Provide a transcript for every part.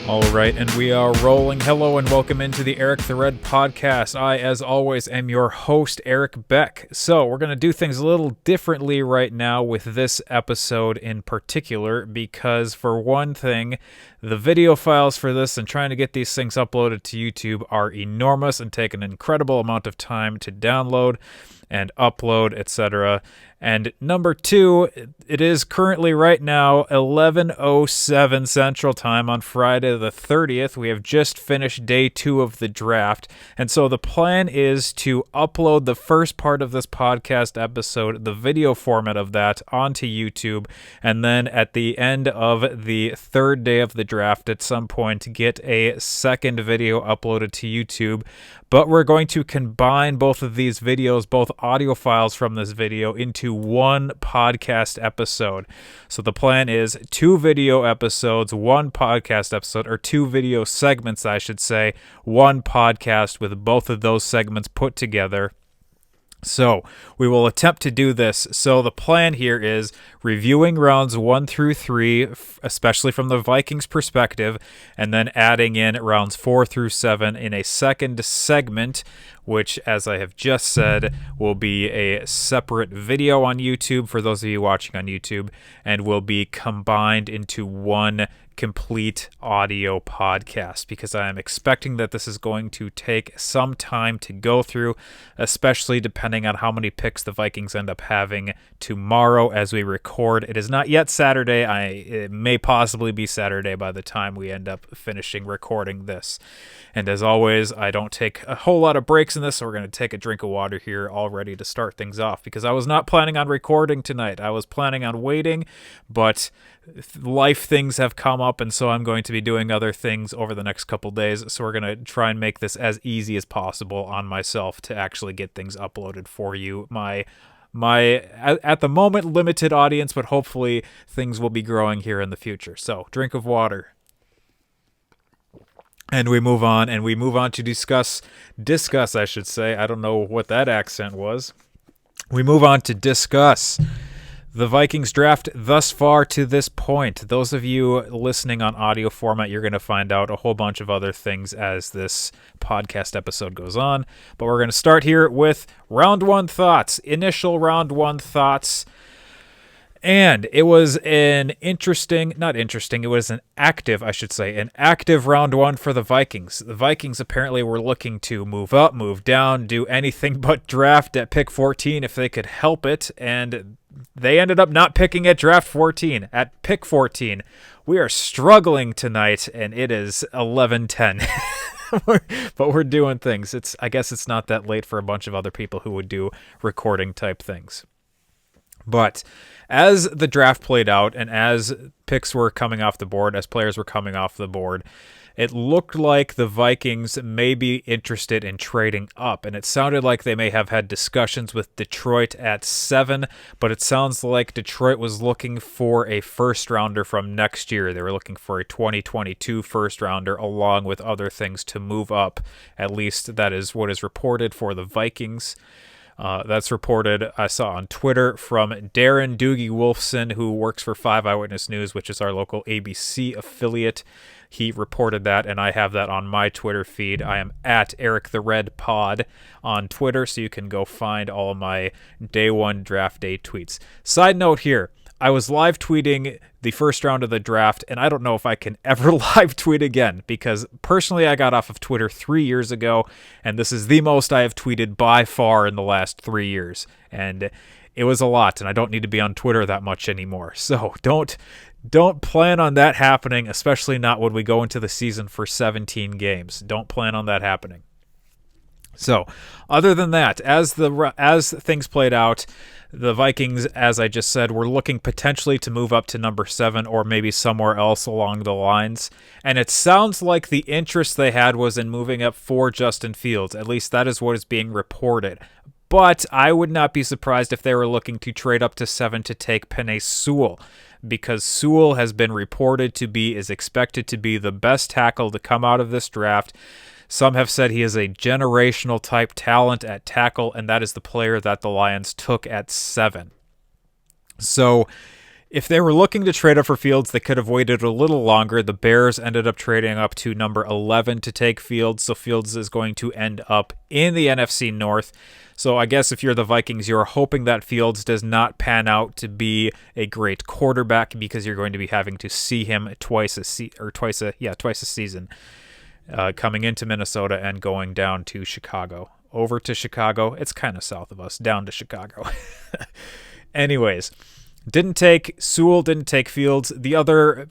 All right, and we are rolling. Hello and welcome into the Eric the Red podcast. I, as always, am your host, Eric Beck. So we're going to do things a little differently right now with this episode in particular because, for one thing, the video files for this and trying to get these things uploaded to YouTube are enormous and take an incredible amount of time to download and upload, etc. And number two, it is currently right now 11:07 Central Time on Friday the 30th. We have just finished day 2 of the draft. And so the plan is to upload the first part of this podcast episode, the video format of that, onto YouTube. And then at the end of the third day of the draft, at some point, get a second video uploaded to YouTube. But we're going to combine both of these videos, both audio files from this video, into one podcast episode. So the plan is 2 video episodes, 1 podcast episode, or 2 video segments, I should say, 1 podcast with both of those segments put together. So we will attempt to do this. So the plan here is reviewing rounds 1 through 3, especially from the Vikings perspective, and then adding in rounds 4 through 7 in a second segment, which, as I have just said, will be a separate video on YouTube for those of you watching on YouTube, and will be combined into one complete audio podcast, because I am expecting that this is going to take some time to go through, especially depending on how many picks the Vikings end up having tomorrow as we record. It is not yet Saturday. It may possibly be Saturday by the time we end up finishing recording this. And as always, I don't take a whole lot of breaks in this, so we're going to take a drink of water here all ready to start things off, because I was not planning on recording tonight. I was planning on waiting, but life things have come up, and so I'm going to be doing other things over the next couple days, so we're going to try and make this as easy as possible on myself to actually get things uploaded for you. My at the moment limited audience, but hopefully things will be growing here in the future. So drink of water. And we move on to discuss, I should say. I don't know what that accent was. We move on to discuss the Vikings draft thus far to this point. Those of you listening on audio format, you're going to find out a whole bunch of other things as this podcast episode goes on. But we're going to start here with round 1 thoughts, initial round 1 thoughts. And it was an active round 1 for the Vikings. The Vikings apparently were looking to move up, move down, do anything but draft at pick 14 if they could help it. And they ended up not picking at draft 14. At pick 14, we are struggling tonight, and it is 11:10. But we're doing things. I guess it's not that late for a bunch of other people who would do recording type things. But as the draft played out and as picks were coming off the board, as players were coming off the board, it looked like the Vikings may be interested in trading up. And it sounded like they may have had discussions with Detroit at 7, but it sounds like Detroit was looking for a first rounder from next year. They were looking for a 2022 first rounder along with other things to move up. At least that is what is reported for the Vikings. That's reported, I saw on Twitter, from Darren Doogie Wolfson, who works for 5 Eyewitness News, which is our local ABC affiliate. He reported that, and I have that on my Twitter feed. I am at Eric the Red Pod on Twitter, so you can go find all of my day 1 draft day tweets. Side note here, I was live tweeting the first round of the draft, and I don't know if I can ever live tweet again, because personally I got off of Twitter 3 years ago, and this is the most I have tweeted by far in the last 3 years. And it was a lot, and I don't need to be on Twitter that much anymore. So don't plan on that happening, especially not when we go into the season for 17 games. Don't plan on that happening. So, other than that, as things played out, the Vikings, as I just said, were looking potentially to move up to number 7 or maybe somewhere else along the lines. And it sounds like the interest they had was in moving up for Justin Fields. At least that is what is being reported. But I would not be surprised if they were looking to trade up to 7 to take Penei Sewell, because Sewell has been reported to be, is expected to be the best tackle to come out of this draft. Some have said he is a generational type talent at tackle, and that is the player that the Lions took at 7. So If they were looking to trade up for Fields, they could have waited a little longer. The Bears ended up trading up to number 11 to take Fields, so Fields is going to end up in the NFC North. So I guess if you're the Vikings, you're hoping that Fields does not pan out to be a great quarterback because you're going to be having to see him twice a season, coming into Minnesota and going down to Chicago. Over to Chicago. It's kind of south of us. Down to Chicago. Anyways. Didn't take Sewell, didn't take Fields. The other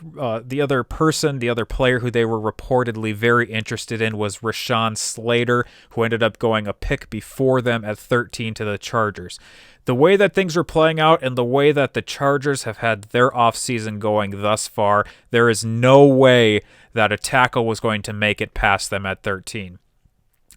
player who they were reportedly very interested in was Rashawn Slater, who ended up going a pick before them at 13 to the Chargers. The way that things are playing out and the way that the Chargers have had their offseason going thus far, there is no way that a tackle was going to make it past them at 13.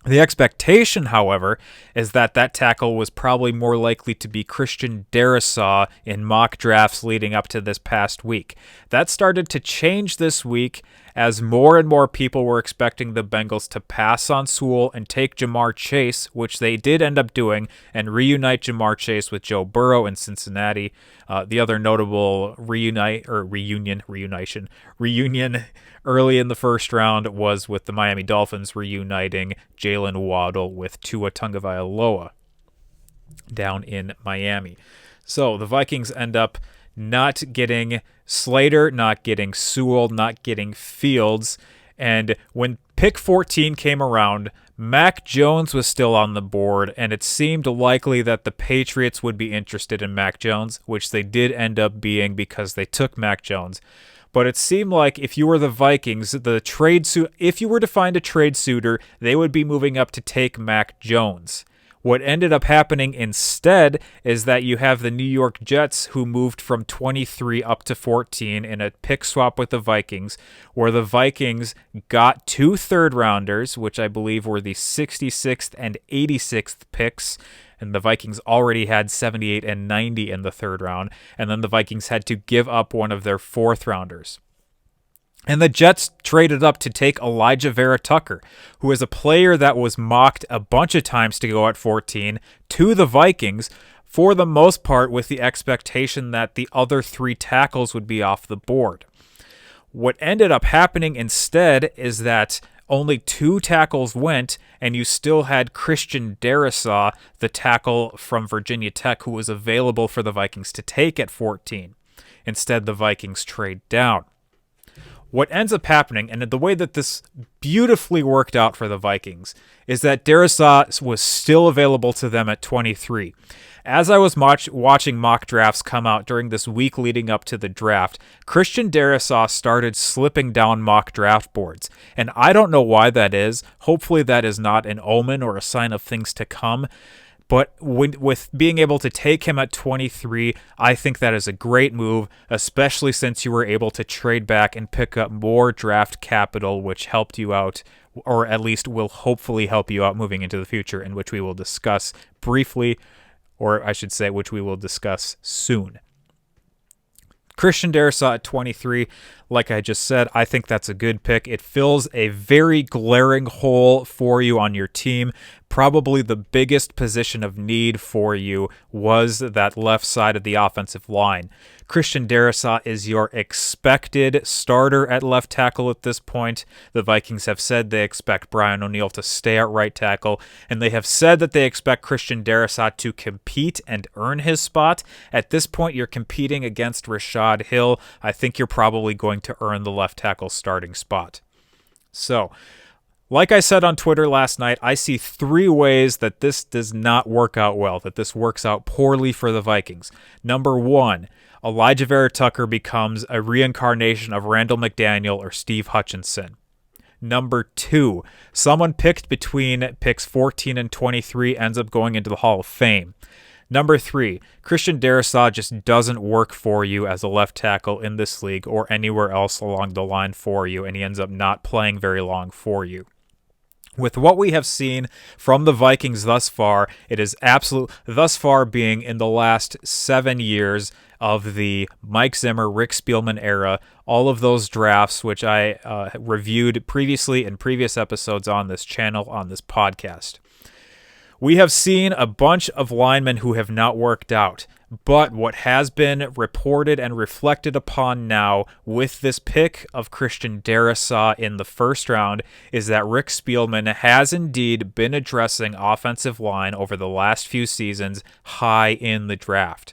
The expectation, however, is that tackle was probably more likely to be Christian Darrisaw in mock drafts leading up to this past week. That started to change this week as more and more people were expecting the Bengals to pass on Sewell and take Jamar Chase, which they did end up doing, and reunite Jamar Chase with Joe Burrow in Cincinnati. The other notable reunion early in the first round was with the Miami Dolphins reuniting Jalen Waddle with Tua Tagovailoa down in Miami. So the Vikings end up not getting Slater, not getting Sewell, not getting Fields. And when pick 14 came around, Mac Jones was still on the board, and it seemed likely that the Patriots would be interested in Mac Jones, which they did end up being because they took Mac Jones. But it seemed like if you were the Vikings, if you were to find a trade suitor, they would be moving up to take Mac Jones. What ended up happening instead is that you have the New York Jets, who moved from 23 up to 14 in a pick swap with the Vikings, where the Vikings got 2 third-rounders, which I believe were the 66th and 86th picks, and the Vikings already had 78 and 90 in the third round, and then the Vikings had to give up one of their 4th-rounders. And the Jets traded up to take Elijah Vera Tucker, who is a player that was mocked a bunch of times to go at 14 to the Vikings, for the most part with the expectation that the other 3 tackles would be off the board. What ended up happening instead is that only 2 tackles went, and you still had Christian Darrisaw, the tackle from Virginia Tech, who was available for the Vikings to take at 14. Instead, the Vikings trade down. What ends up happening, and the way that this beautifully worked out for the Vikings, is that Darrisaw was still available to them at 23. As I was watching mock drafts come out during this week leading up to the draft, Christian Darrisaw started slipping down mock draft boards. And I don't know why that is. Hopefully that is not an omen or a sign of things to come. But with being able to take him at 23, I think that is a great move, especially since you were able to trade back and pick up more draft capital, which helped you out, or at least will hopefully help you out moving into the future, in which we will discuss briefly, or I should say, which we will discuss soon. Christian Darrisaw at 23, like I just said, I think that's a good pick. It fills a very glaring hole for you on your team. Probably the biggest position of need for you was that left side of the offensive line. Christian Darrisaw is your expected starter at left tackle at this point. The Vikings have said they expect Brian O'Neill to stay at right tackle, and they have said that they expect Christian Darrisaw to compete and earn his spot. At this point, you're competing against Rashod Hill. I think you're probably going to earn the left tackle starting spot. So, like I said on Twitter last night, I see 3 ways that this does not work out well, that this works out poorly for the Vikings. Number 1, Elijah Vera Tucker becomes a reincarnation of Randall McDaniel or Steve Hutchinson. Number 2, someone picked between picks 14 and 23 ends up going into the Hall of Fame. Number 3, Christian Darrisaw just doesn't work for you as a left tackle in this league or anywhere else along the line for you, and he ends up not playing very long for you. With what we have seen from the Vikings thus far, it is thus far being in the last 7 years of the Mike Zimmer, Rick Spielman era, all of those drafts, which I reviewed previously in previous episodes on this channel, on this podcast. We have seen a bunch of linemen who have not worked out. But what has been reported and reflected upon now with this pick of Christian Darrisaw in the first round is that Rick Spielman has indeed been addressing offensive line over the last few seasons high in the draft.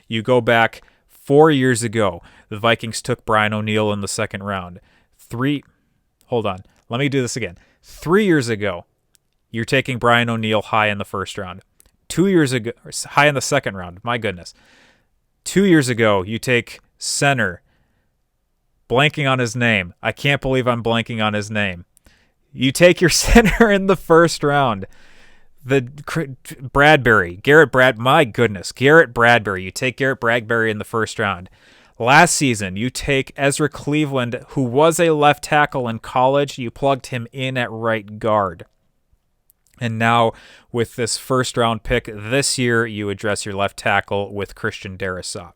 You go back 4 years ago, the Vikings took Brian O'Neill in the second round. 3 years ago, you're taking Brian O'Neill high in the first round. 2 years ago, high in the second round, my goodness. 2 years ago, you take center, blanking on his name. I can't believe I'm blanking on his name. You take your center in the first round. Garrett Bradbury. You take Garrett Bradbury in the first round. Last season, you take Ezra Cleveland, who was a left tackle in college. You plugged him in at right guard. And now, with this first-round pick this year, you address your left tackle with Christian Darrisaw.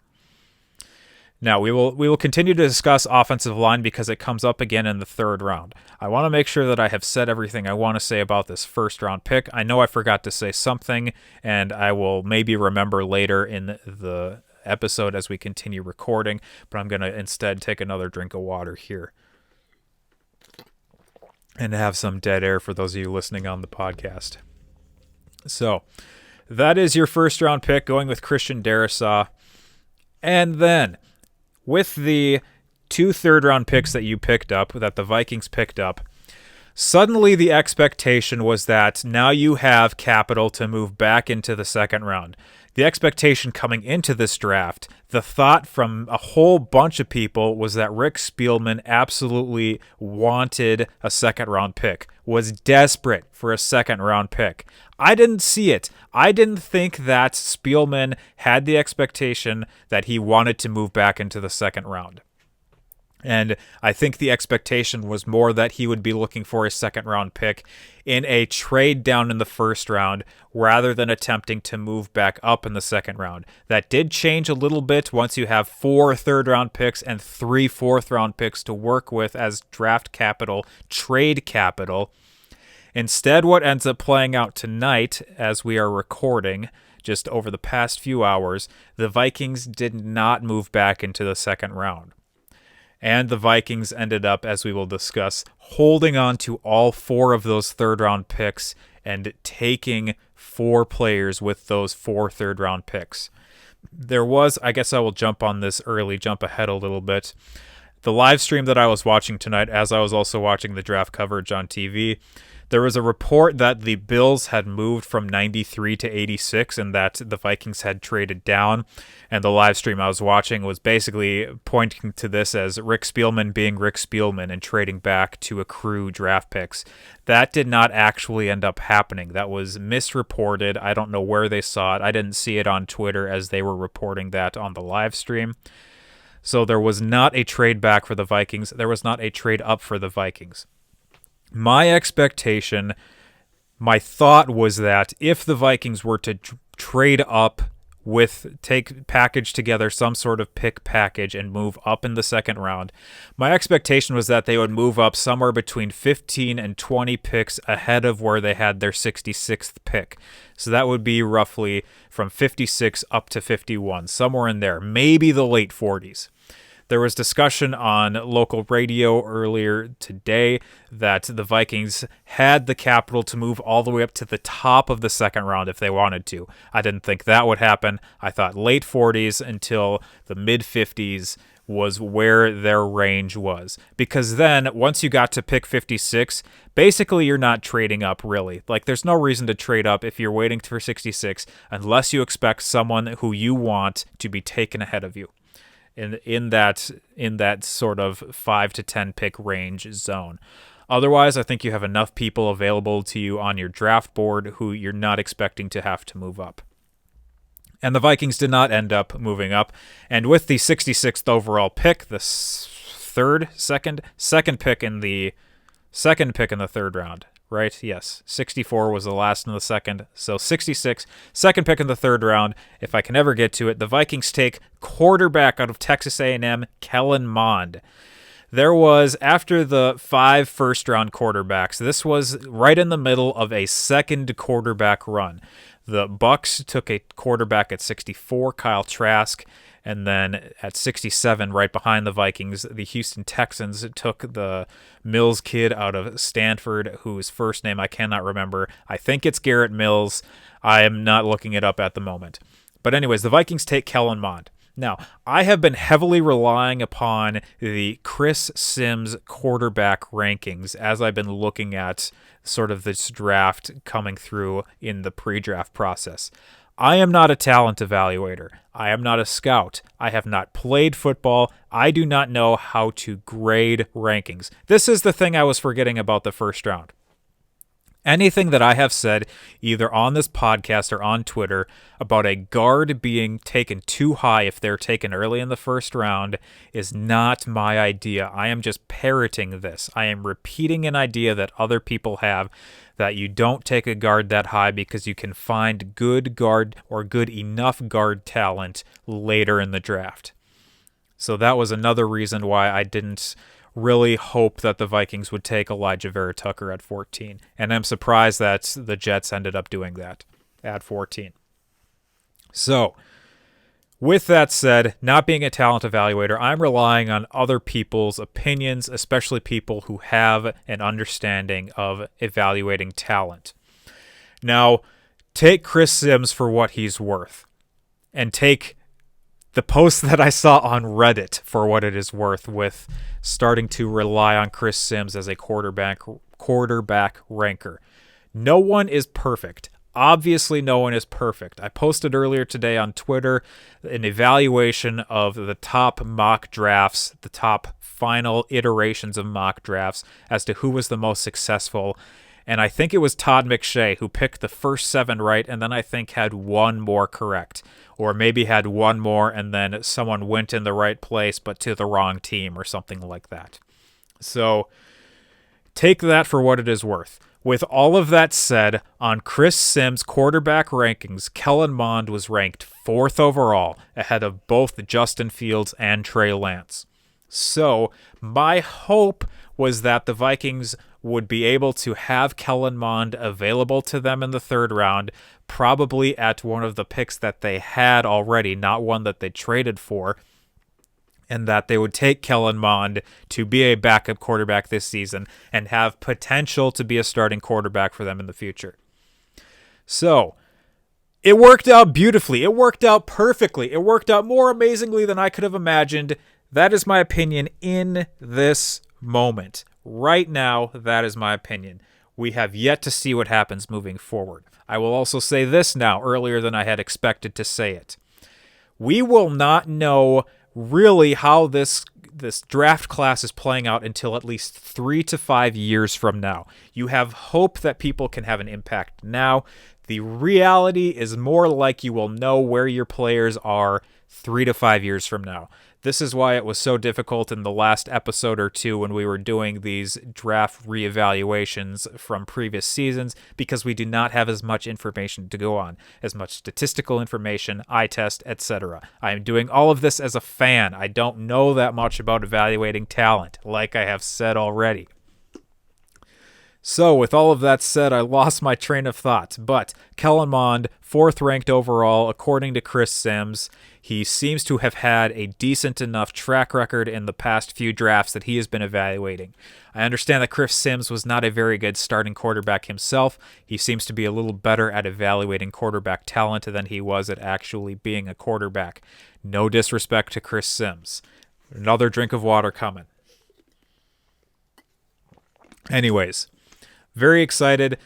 Now, we will continue to discuss offensive line because it comes up again in the third round. I want to make sure that I have said everything I want to say about this first-round pick. I know I forgot to say something, and I will maybe remember later in the episode as we continue recording, but I'm going to instead take another drink of water here and have some dead air for those of you listening on the podcast. So, that is your first-round pick, going with Christian Darrisaw. And then, with the 2 third-round picks that you picked up, that the Vikings picked up, suddenly the expectation was that now you have capital to move back into the second round. The expectation coming into this draft, the thought from a whole bunch of people was that Rick Spielman absolutely wanted a second-round pick, was desperate for a second-round pick. I didn't see it. I didn't think that Spielman had the expectation that he wanted to move back into the second round. And I think the expectation was more that he would be looking for a second-round pick in a trade down in the first round rather than attempting to move back up in the second round. That did change a little bit once you have 4 third-round picks and 3 fourth-round picks to work with as draft capital, trade capital. Instead, what ends up playing out tonight as we are recording, just over the past few hours, the Vikings did not move back into the second round. And the Vikings ended up, as we will discuss, holding on to all 4 of those third-round picks and taking 4 players with those 4 third-round picks. There was, I guess I will jump on this early, jump ahead a little bit. The live stream that I was watching tonight, as I was also watching the draft coverage on TV, there was a report that the Bills had moved from 93 to 86 and that the Vikings had traded down. And the live stream I was watching was basically pointing to this as Rick Spielman being Rick Spielman and trading back to accrue draft picks. That did not actually end up happening. That was misreported. I don't know where they saw it. I didn't see it on Twitter as they were reporting that on the live stream. So there was not a trade back for the Vikings. There was not a trade up for the Vikings. My expectation, my thought was that if the Vikings were to trade up package together some sort of pick package and move up in the second round, my expectation was that they would move up somewhere between 15 and 20 picks ahead of where they had their 66th pick. So that would be roughly from 56 up to 51, somewhere in there, maybe the late 40s. There was discussion on local radio earlier today that the Vikings had the capital to move all the way up to the top of the second round if they wanted to. I didn't think that would happen. I thought late 40s until the mid 50s was where their range was. Because then, once you got to pick 56, basically you're not trading up, really. Like, there's no reason to trade up if you're waiting for 66 unless you expect someone who you want to be taken ahead of you. In that sort of 5 to 10 pick range zone. Otherwise, I think you have enough people available to you on your draft board who you're not expecting to have to move up. And the Vikings did not end up moving up. And with the 66th overall pick, the second pick in the third round, right? Yes, 64 was the last in the second. So 66, second pick in the third round. If I can ever get to it, the Vikings take quarterback out of Texas A&M, Kellen Mond. There was, after the 5 first-round quarterbacks, this was right in the middle of a second quarterback run. The Bucks took a quarterback at 64, Kyle Trask, and then at 67, right behind the Vikings, the Houston Texans took the Mills kid out of Stanford, whose first name I cannot remember. I think it's Garrett Mills. I am not looking it up at the moment. But anyways, the Vikings take Kellen Mond. Now, I have been heavily relying upon the Chris Sims quarterback rankings as I've been looking at sort of this draft coming through in the pre-draft process. I am not a talent evaluator. I am not a scout. I have not played football. I do not know how to grade rankings. This is the thing I was forgetting about the first round. Anything that I have said, either on this podcast or on Twitter, about a guard being taken too high if they're taken early in the first round is not my idea. I am just parroting this. I am repeating an idea that other people have, that you don't take a guard that high because you can find good guard or good enough guard talent later in the draft. So that was another reason why I didn't really hope that the Vikings would take Elijah Vera Tucker at 14. And I'm surprised that the Jets ended up doing that at 14. So, with that said, not being a talent evaluator, I'm relying on other people's opinions, especially people who have an understanding of evaluating talent. Now, take Chris Sims for what he's worth, and take the post that I saw on Reddit for what it is worth, with starting to rely on Chris Sims as a quarterback ranker. No one is perfect. Obviously, no one is perfect. I posted earlier today on Twitter an evaluation of the top mock drafts, the top final iterations of mock drafts, as to who was the most successful. And I think it was Todd McShay who picked the first 7 right, and then I think had one more correct. Or maybe had one more and then someone went in the right place but to the wrong team or something like that. So take that for what it is worth. With all of that said, on Chris Sims' quarterback rankings, Kellen Mond was ranked 4th overall, ahead of both Justin Fields and Trey Lance. So my hope was that the Vikings would be able to have Kellen Mond available to them in the 3rd round, probably at one of the picks that they had already, not one that they traded for, and that they would take Kellen Mond to be a backup quarterback this season and have potential to be a starting quarterback for them in the future. So, it worked out beautifully. It worked out perfectly. It worked out more amazingly than I could have imagined. That is my opinion in this moment. Right now, that is my opinion. We have yet to see what happens moving forward. I will also say this now, earlier than I had expected to say it. We will not know really how this draft class is playing out until at least 3 to 5 years from now. You have hope that people can have an impact now. The reality is more like you will know where your players are 3 to 5 years from now. This is why it was so difficult in the last episode or two when we were doing these draft reevaluations from previous seasons, because we do not have as much information to go on, as much statistical information, eye test, etc. I am doing all of this as a fan. I don't know that much about evaluating talent, like I have said already. So, with all of that said, I lost my train of thought, but Kellen Mond, 4th ranked overall, according to Chris Sims. He seems to have had a decent enough track record in the past few drafts that he has been evaluating. I understand that Chris Sims was not a very good starting quarterback himself. He seems to be a little better at evaluating quarterback talent than he was at actually being a quarterback. No disrespect to Chris Sims. Another drink of water coming. Anyways, very excited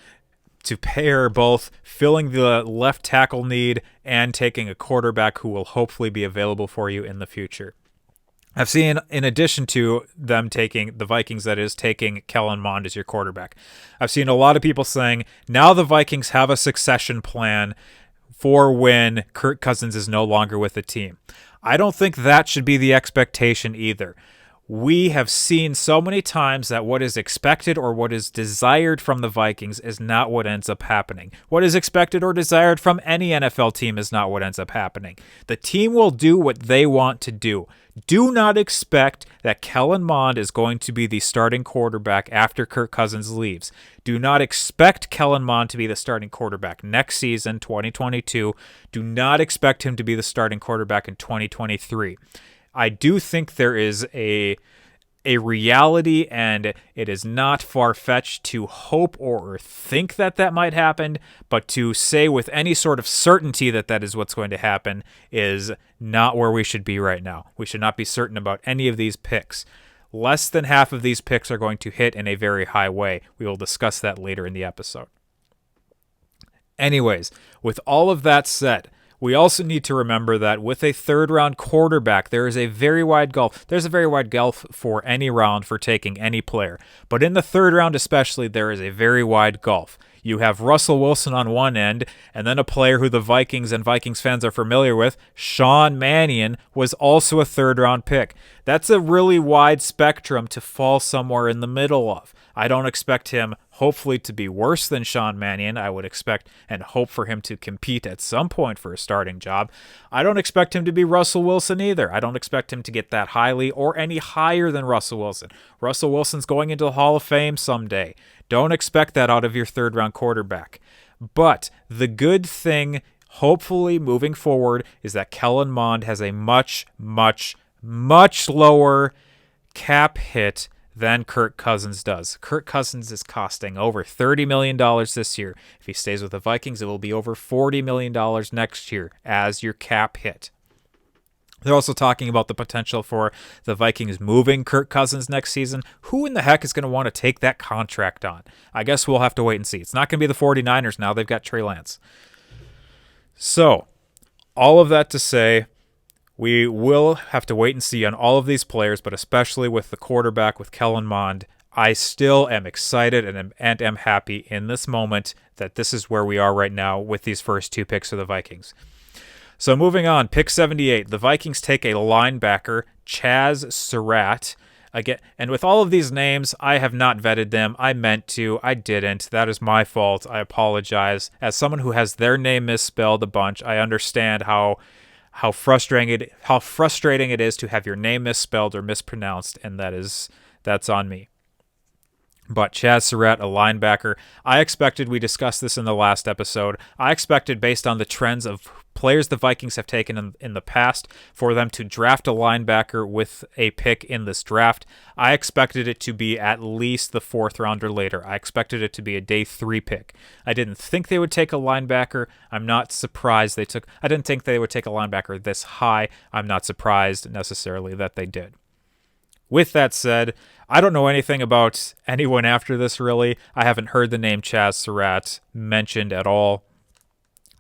to pair both filling the left tackle need and taking a quarterback who will hopefully be available for you in the future. I've seen, in addition to them taking, the Vikings that is, taking Kellen Mond as your quarterback, I've seen a lot of people saying, now the Vikings have a succession plan for when Kirk Cousins is no longer with the team. I don't think that should be the expectation either. We have seen so many times that what is expected or what is desired from the Vikings is not what ends up happening. What is expected or desired from any NFL team is not what ends up happening. The team will do what they want to do. Do not expect that Kellen Mond is going to be the starting quarterback after Kirk Cousins leaves. Do not expect Kellen Mond to be the starting quarterback next season, 2022. Do not expect him to be the starting quarterback in 2023. I do think there is a reality, and it is not far-fetched to hope or think that that might happen, but to say with any sort of certainty that that is what's going to happen is not where we should be right now. We should not be certain about any of these picks. Less than half of these picks are going to hit in a very high way. We will discuss that later in the episode. Anyways, with all of that said, we also need to remember that with a third-round quarterback, there is a very wide gulf. There's a very wide gulf for any round for taking any player. But in the third round especially, there is a very wide gulf. You have Russell Wilson on one end, and then a player who the Vikings and Vikings fans are familiar with, Sean Mannion, was also a third-round pick. That's a really wide spectrum to fall somewhere in the middle of. I don't expect him, hopefully, to be worse than Sean Mannion. I would expect and hope for him to compete at some point for a starting job. I don't expect him to be Russell Wilson either. I don't expect him to get that highly or any higher than Russell Wilson. Russell Wilson's going into the Hall of Fame someday. Don't expect that out of your third-round quarterback. But the good thing, hopefully, moving forward, is that Kellen Mond has a much, much, much lower cap hit than Kirk Cousins does. Kirk Cousins is costing over $30 million this year. If he stays with the Vikings, it will be over $40 million next year as your cap hit. They're also talking about the potential for the Vikings moving Kirk Cousins next season. Who in the heck is going to want to take that contract on? I guess we'll have to wait and see. It's not going to be the 49ers now. They've got Trey Lance. So, all of that to say, we will have to wait and see on all of these players, but especially with the quarterback, with Kellen Mond. I still am excited and am happy in this moment that this is where we are right now with these first two picks of the Vikings. So moving on, pick 78, the Vikings take a linebacker, Chazz Surratt. Again, and with all of these names, I have not vetted them. I meant to. I didn't. That is my fault. I apologize. As someone who has their name misspelled a bunch, I understand how frustrating it is to have your name misspelled or mispronounced, and that's on me. But Chazz Surratt, a linebacker, I expected, we discussed this in the last episode, I expected based on the trends of players the Vikings have taken in the past for them to draft a linebacker with a pick in this draft. I expected it to be at least the fourth round or later. I expected it to be a day 3 pick. I didn't think they would take a linebacker. I'm not surprised I didn't think they would take a linebacker this high. I'm not surprised necessarily that they did. With that said, I don't know anything about anyone after this, really. I haven't heard the name Chazz Surratt mentioned at all,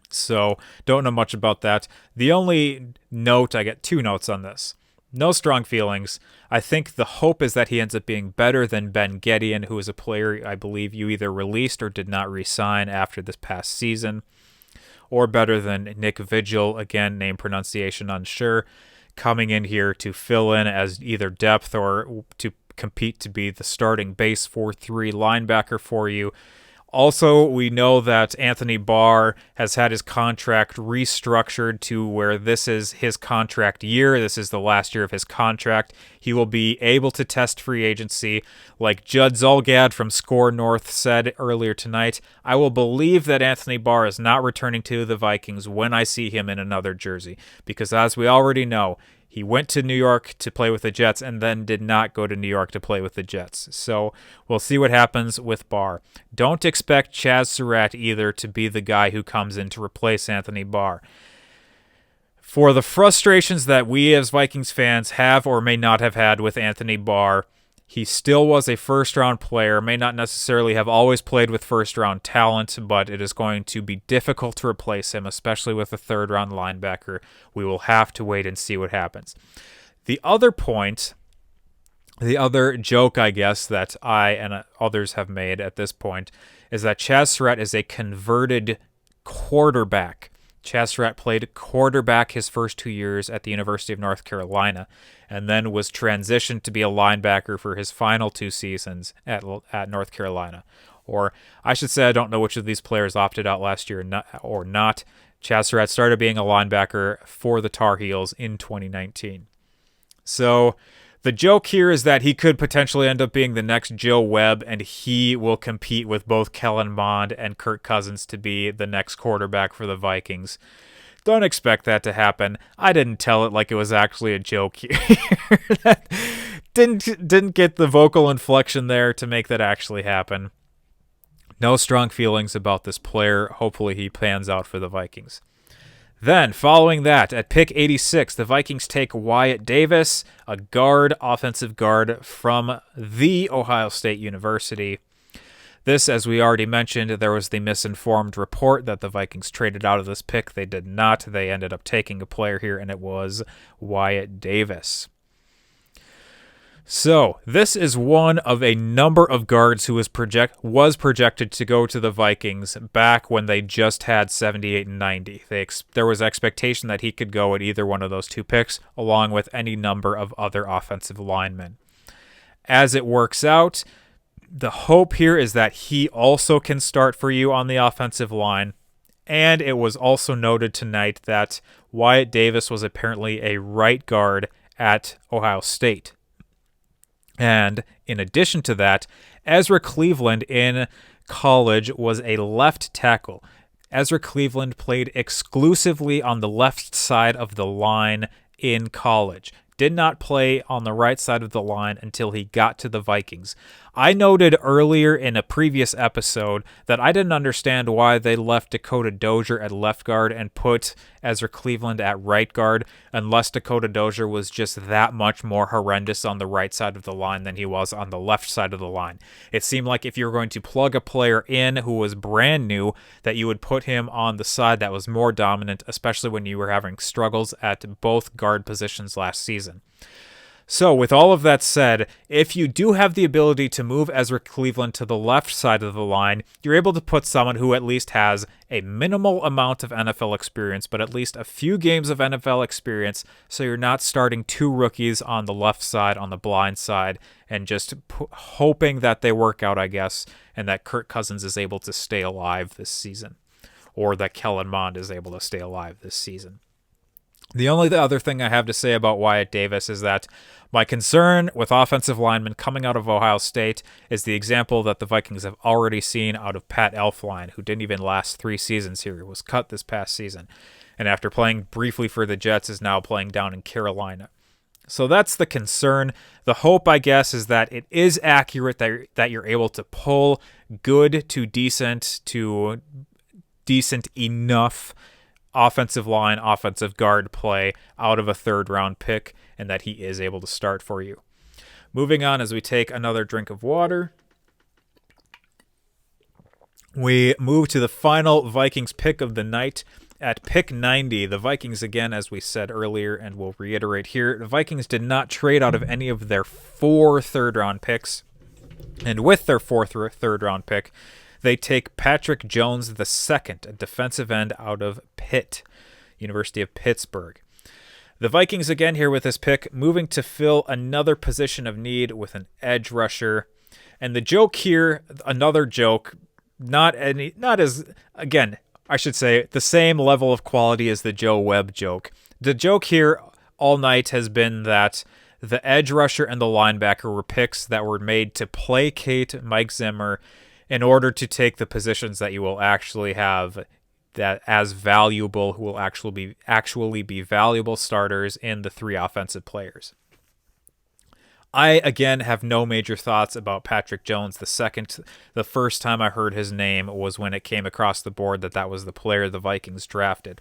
so don't know much about that. The only note, I get 2 notes on this. No strong feelings. I think the hope is that he ends up being better than Ben Gedeon, who is a player I believe you either released or did not re-sign after this past season, or better than Nick Vigil, again, name pronunciation unsure, coming in here to fill in as either depth or to compete to be the starting base 4-3 linebacker for you. Also, we know that Anthony Barr has had his contract restructured to where this is his contract year. This is the last year of his contract. He will be able to test free agency. Like Judd Zulgad from Score North said earlier tonight, I will believe that Anthony Barr is not returning to the Vikings when I see him in another jersey. Because as we already know, he went to New York to play with the Jets and then did not go to New York to play with the Jets. So we'll see what happens with Barr. Don't expect Chazz Surratt either to be the guy who comes in to replace Anthony Barr. For the frustrations that we as Vikings fans have or may not have had with Anthony Barr, he still was a first-round player, may not necessarily have always played with first-round talent, but it is going to be difficult to replace him, especially with a third-round linebacker. We will have to wait and see what happens. The other point, the other joke, I guess, that I and others have made at this point is that Chazz Surratt is a converted quarterback. Chazz Surratt played quarterback his first 2 years at the University of North Carolina, and then was transitioned to be a linebacker for his final 2 seasons at North Carolina. Or I should say, I don't know which of these players opted out last year or not. Chazz Surratt started being a linebacker for the Tar Heels in 2019. So the joke here is that he could potentially end up being the next Joe Webb, and he will compete with both Kellen Mond and Kirk Cousins to be the next quarterback for the Vikings. Don't expect that to happen. I didn't tell it like it was actually a joke here. didn't get the vocal inflection there to make that actually happen. No strong feelings about this player. Hopefully he pans out for the Vikings. Then, following that, at pick 86, the Vikings take Wyatt Davis, a offensive guard from The Ohio State University. This, as we already mentioned, there was the misinformed report that the Vikings traded out of this pick. They did not. They ended up taking a player here, and it was Wyatt Davis. So, this is one of a number of guards who was projected to go to the Vikings back when they just had 78 and 90. There was expectation that he could go at either one of those 2 picks, along with any number of other offensive linemen. As it works out, the hope here is that he also can start for you on the offensive line. And it was also noted tonight that Wyatt Davis was apparently a right guard at Ohio State. And in addition to that, Ezra Cleveland in college was a left tackle. Ezra Cleveland played exclusively on the left side of the line in college. Did not play on the right side of the line until he got to the Vikings. I noted earlier in a previous episode that I didn't understand why they left Dakota Dozier at left guard and put Ezra Cleveland at right guard, unless Dakota Dozier was just that much more horrendous on the right side of the line than he was on the left side of the line. It seemed like if you were going to plug a player in who was brand new, that you would put him on the side that was more dominant, especially when you were having struggles at both guard positions last season. So, with all of that said, if you do have the ability to move Ezra Cleveland to the left side of the line, you're able to put someone who at least has a minimal amount of NFL experience, but at least a few games of NFL experience, so you're not starting 2 rookies on the left side, on the blind side, and just hoping that they work out, I guess, and that Kirk Cousins is able to stay alive this season, or that Kellen Mond is able to stay alive this season. The only other thing I have to say about Wyatt Davis is that my concern with offensive linemen coming out of Ohio State is the example that the Vikings have already seen out of Pat Elflein, who didn't even last 3 seasons here. He was cut this past season, and after playing briefly for the Jets is now playing down in Carolina. So that's the concern. The hope, I guess, is that it is accurate, that you're able to pull good to decent enough offensive line, offensive guard play out of a 3rd-round pick, and that he is able to start for you. Moving on as we take another drink of water, we move to the final Vikings pick of the night. At pick 90, the Vikings, again, as we said earlier, and we'll reiterate here, the Vikings did not trade out of any of their 4 third-round picks. And with their 4th third-round pick, they take Patrick Jones II, a defensive end out of Pitt, University of Pittsburgh. The Vikings, again, here with this pick, moving to fill another position of need with an edge rusher. And the joke here, another joke, not as, again, I should say, the same level of quality as the Joe Webb joke. The joke here all night has been that the edge rusher and the linebacker were picks that were made to placate Mike Zimmer in order to take the positions that you will actually have that as valuable, who will actually be valuable starters in the 3 offensive players. I, again, have no major thoughts about Patrick Jones II. The first time I heard his name was when it came across the board that was the player the Vikings drafted.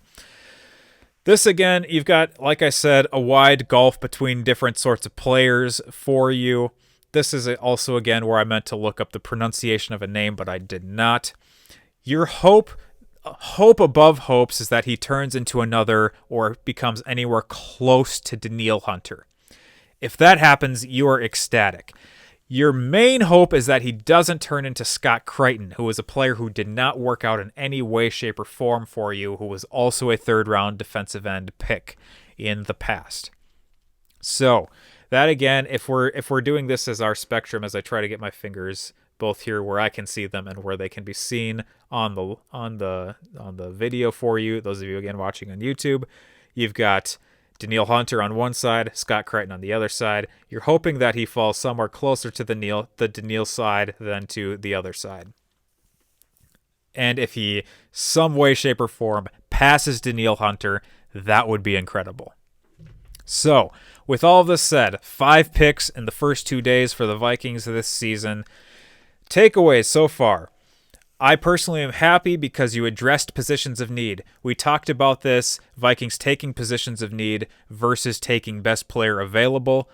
This, again, you've got, like I said, a wide gulf between different sorts of players for you. This is also, again, where I meant to look up the pronunciation of a name, but I did not. Your hope above hopes is that he turns into another or becomes anywhere close to Danielle Hunter. If that happens, you are ecstatic. Your main hope is that he doesn't turn into Scott Crichton, who was a player who did not work out in any way, shape, or form for you, who was also a third-round defensive end pick in the past. So that again, if we're doing this as our spectrum, as I try to get my fingers both here where I can see them and where they can be seen on the video for you, those of you again watching on YouTube, you've got Danielle Hunter on one side, Scott Crichton on the other side. You're hoping that he falls somewhere closer to the Danielle side than to the other side. And if he, some way, shape, or form, passes Danielle Hunter, that would be incredible. So, with all of this said, 5 picks in the first 2 days for the Vikings this season. Takeaways so far. I personally am happy because you addressed positions of need. We talked about this, Vikings taking positions of need versus taking best player available.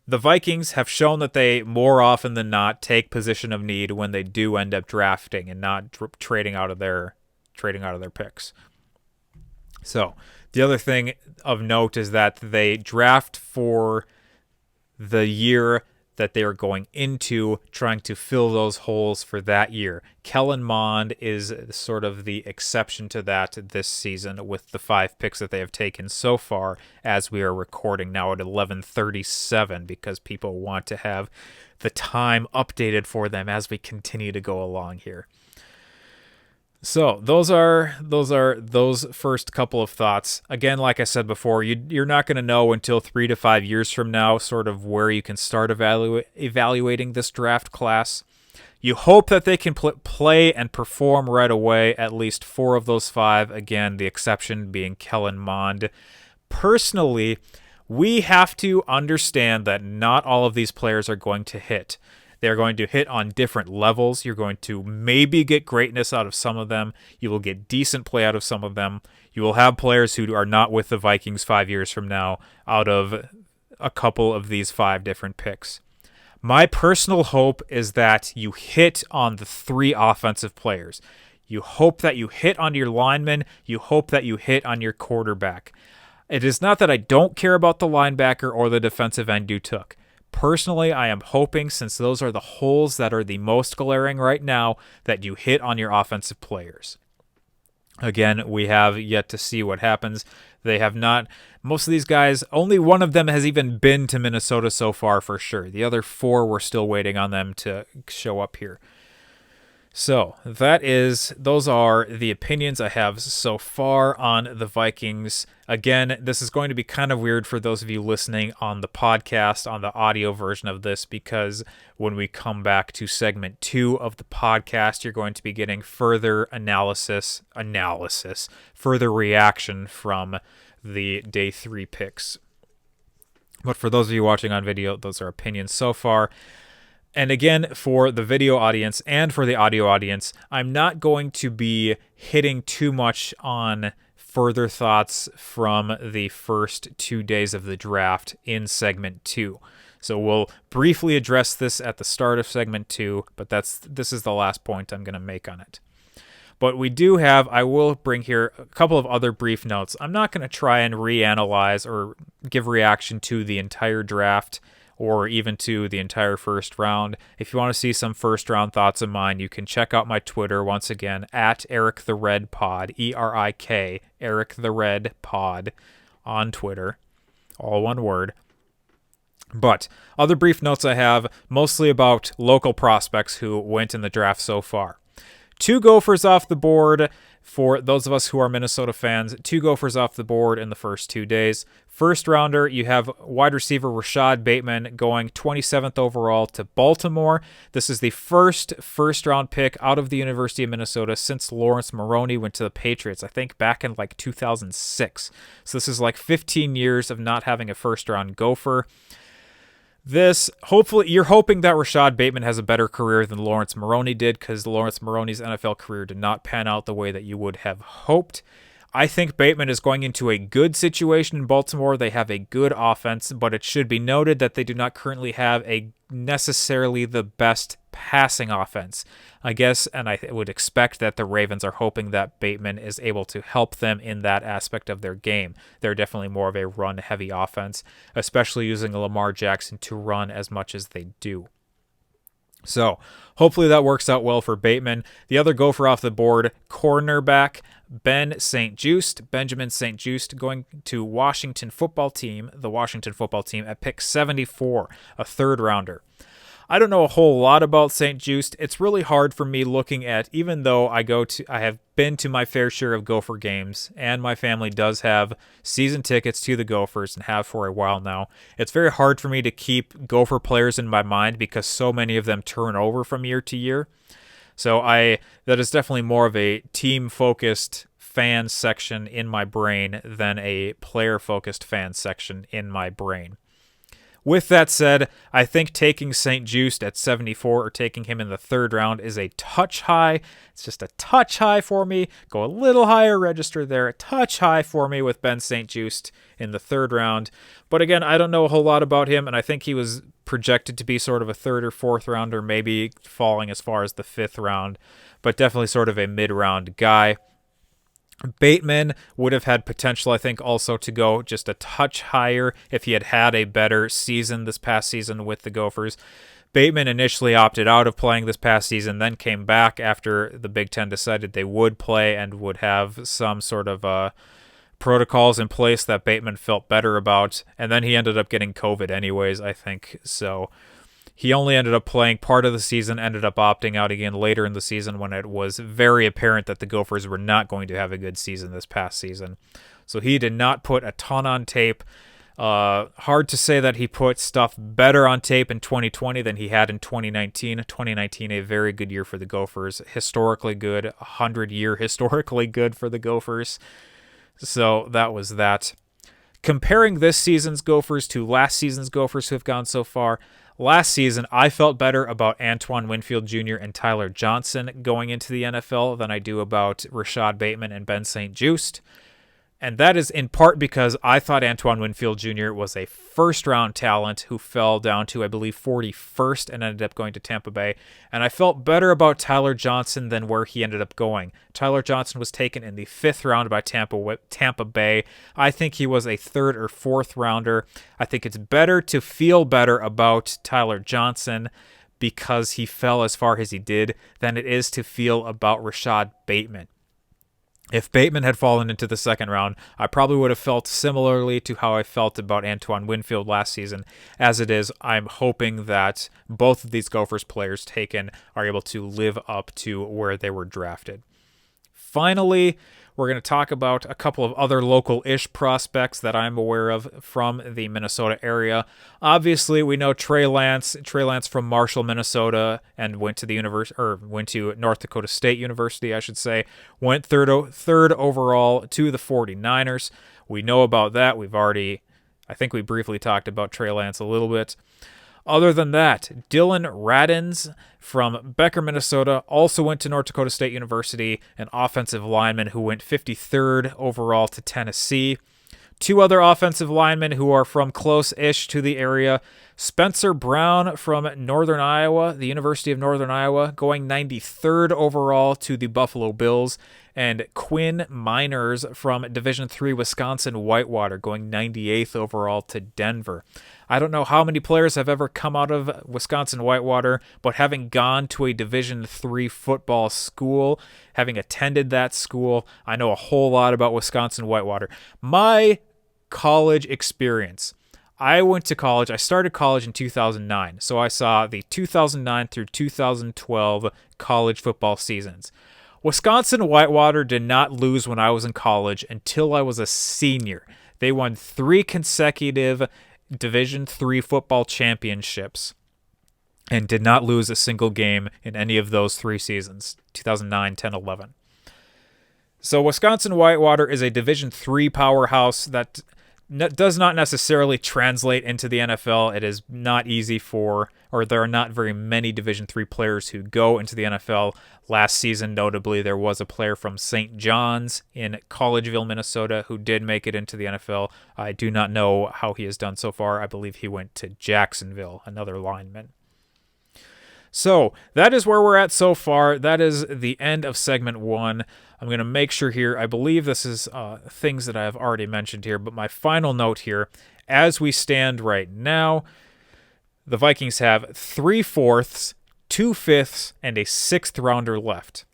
The Vikings have shown that they more often than not take position of need when they do end up drafting and not trading out of their picks. So, the other thing of note is that they draft for the year that they are going into, trying to fill those holes for that year. Kellen Mond is sort of the exception to that this season with the 5 picks that they have taken so far as we are recording now at 11:37 because people want to have the time updated for them as we continue to go along here. So those are those first couple of thoughts. Again, like I said before, you're not going to know until 3 to 5 years from now sort of where you can start evaluating this draft class. You hope that they can play and perform right away, at least 4 of those 5. Again, the exception being Kellen Mond. Personally, we have to understand that not all of these players are going to hit. They're going to hit on different levels. You're going to maybe get greatness out of some of them. You will get decent play out of some of them. You will have players who are not with the Vikings 5 years from now out of a couple of these 5 different picks. My personal hope is that you hit on the 3 offensive players. You hope that you hit on your lineman. You hope that you hit on your quarterback. It is not that I don't care about the linebacker or the defensive end you took. Personally, I am hoping, since those are the holes that are the most glaring right now, that you hit on your offensive players. Again, we have yet to see what happens. They have not, most of these guys, only one of them has even been to Minnesota so far for sure. The other 4, we're still waiting on them to show up here. So, those are the opinions I have so far on the Vikings. Again, this is going to be kind of weird for those of you listening on the podcast, on the audio version of this, because when we come back to segment 2 of the podcast, you're going to be getting further analysis, further reaction from the day 3 picks. But for those of you watching on video, those are opinions so far. And again, for the video audience and for the audio audience, I'm not going to be hitting too much on further thoughts from the first 2 days of the draft in segment 2. So we'll briefly address this at the start of segment 2, but this is the last point I'm going to make on it. But I will bring here a couple of other brief notes. I'm not going to try and reanalyze or give reaction to the entire draft or even to the entire first round. If you want to see some first round thoughts of mine, you can check out my Twitter once again at Eric the Red Pod, ERIK, Eric the Red Pod on Twitter, all one word. But other brief notes I have, mostly about local prospects who went in the draft so far. 2 Gophers off the board for those of us who are Minnesota fans. 2 Gophers off the board in the first 2 days. First rounder, you have wide receiver Rashod Bateman going 27th overall to Baltimore. This is the first round pick out of the University of Minnesota since Lawrence Maroney went to the Patriots, I think back in 2006. So this is 15 years of not having a first round Gopher. Hopefully, you're hoping that Rashod Bateman has a better career than Lawrence Maroney did, because Lawrence Maroney's NFL career did not pan out the way that you would have hoped. I think Bateman is going into a good situation in Baltimore. They have a good offense, but it should be noted that they do not currently have necessarily the best passing offense. I guess, and I would expect that the Ravens are hoping that Bateman is able to help them in that aspect of their game. They're definitely more of a run-heavy offense, especially using Lamar Jackson to run as much as they do. So hopefully that works out well for Bateman. The other Gopher off the board, cornerback Benjamin St-Juste, going to Washington football team, the Washington football team at pick 74, a third rounder. I don't know a whole lot about St-Juste. It's really hard for me looking at, even though I have been to my fair share of Gopher games, and my family does have season tickets to the Gophers and have for a while now. It's very hard for me to keep Gopher players in my mind because so many of them turn over from year to year. So that is definitely more of a team-focused fan section in my brain than a player-focused fan section in my brain. With that said, I think taking St-Juste at 74 or taking him in the third round is a touch high. It's just a touch high for me. Go a little higher register there. A touch high for me with Ben St-Juste in the third round. But again, I don't know a whole lot about him, and I think he was projected to be sort of a third or fourth rounder, maybe falling as far as the fifth round, but definitely sort of a mid-round guy. Bateman would have had potential, I think, also to go just a touch higher if he had had a better season this past season with the Gophers. Bateman initially opted out of playing this past season, then came back after the Big Ten decided they would play and would have some sort of protocols in place that Bateman felt better about. And then he ended up getting COVID anyways, I think. So he only ended up playing part of the season, ended up opting out again later in the season when it was very apparent that the Gophers were not going to have a good season this past season. So he did not put a ton on tape. Hard to say that he put stuff better on tape in 2020 than he had in 2019. 2019, a very good year for the Gophers. Historically good, 100-year historically good for the Gophers. So that was that. Comparing this season's Gophers to last season's Gophers who have gone so far, last season, I felt better about Antoine Winfield Jr. and Tyler Johnson going into the NFL than I do about Rashod Bateman and Ben St-Juste. And that is in part because I thought Antoine Winfield Jr. was a first-round talent who fell down to, I believe, 41st and ended up going to Tampa Bay. And I felt better about Tyler Johnson than where he ended up going. Tyler Johnson was taken in the 5th round by Tampa Bay. I think he was a 3rd or 4th rounder. I think it's better to feel better about Tyler Johnson because he fell as far as he did than it is to feel about Rashod Bateman. If Bateman had fallen into the 2nd round, I probably would have felt similarly to how I felt about Antoine Winfield last season. As it is, I'm hoping that both of these Gophers players taken are able to live up to where they were drafted. Finally, we're going to talk about a couple of other local-ish prospects that I'm aware of from the Minnesota area. Obviously, we know Trey Lance from Marshall, Minnesota, and went to North Dakota State University, I should say. Went third overall to the 49ers. We know about that. I think we briefly talked about Trey Lance a little bit. Other than that, Dylan Radunz from Becker, Minnesota, also went to North Dakota State University, an offensive lineman who went 53rd overall to Tennessee. 2 other offensive linemen who are from close-ish to the area. Spencer Brown from Northern Iowa, the University of Northern Iowa, going 93rd overall to the Buffalo Bills. And Quinn Meinerz from Division III Wisconsin-Whitewater, going 98th overall to Denver. I don't know how many players have ever come out of Wisconsin-Whitewater, but having gone to a Division III football school, having attended that school, I know a whole lot about Wisconsin-Whitewater. My college experience. I started college in 2009, so I saw the 2009 through 2012 college football seasons. Wisconsin-Whitewater did not lose when I was in college until I was a senior. They won 3 consecutive Division III football championships and did not lose a single game in any of those 3 seasons, 2009, 10, 11. So Wisconsin-Whitewater is a Division III powerhouse that does not necessarily translate into the NFL. It is not easy there are not very many Division III players who go into the NFL. Last season, notably, there was a player from St. John's in Collegeville, Minnesota, who did make it into the NFL. I do not know how he has done so far. I believe he went to Jacksonville, another lineman. So that is where we're at so far. That is the end of segment 1. I'm going to make sure here, I believe this is things that I have already mentioned here, but my final note here, as we stand right now, the Vikings have 3/4 2 fifths, and a 6th rounder left.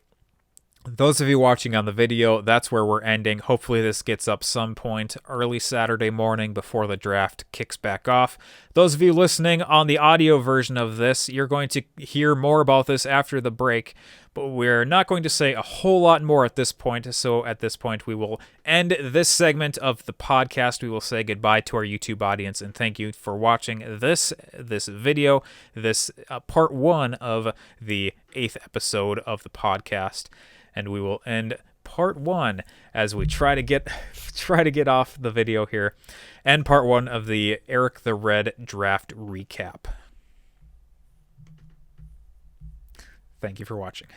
Those of you watching on the video, that's where we're ending. Hopefully this gets up some point early Saturday morning before the draft kicks back off. Those of you listening on the audio version of this, you're going to hear more about this after the break, but we're not going to say a whole lot more at this point. So at this point, we will end this segment of the podcast. We will say goodbye to our YouTube audience and thank you for watching this video, this part 1 of the 8th episode of the podcast. And we will end part 1 as we try to get off the video here, and part 1 of the Eric the Red draft recap. Thank you for watching.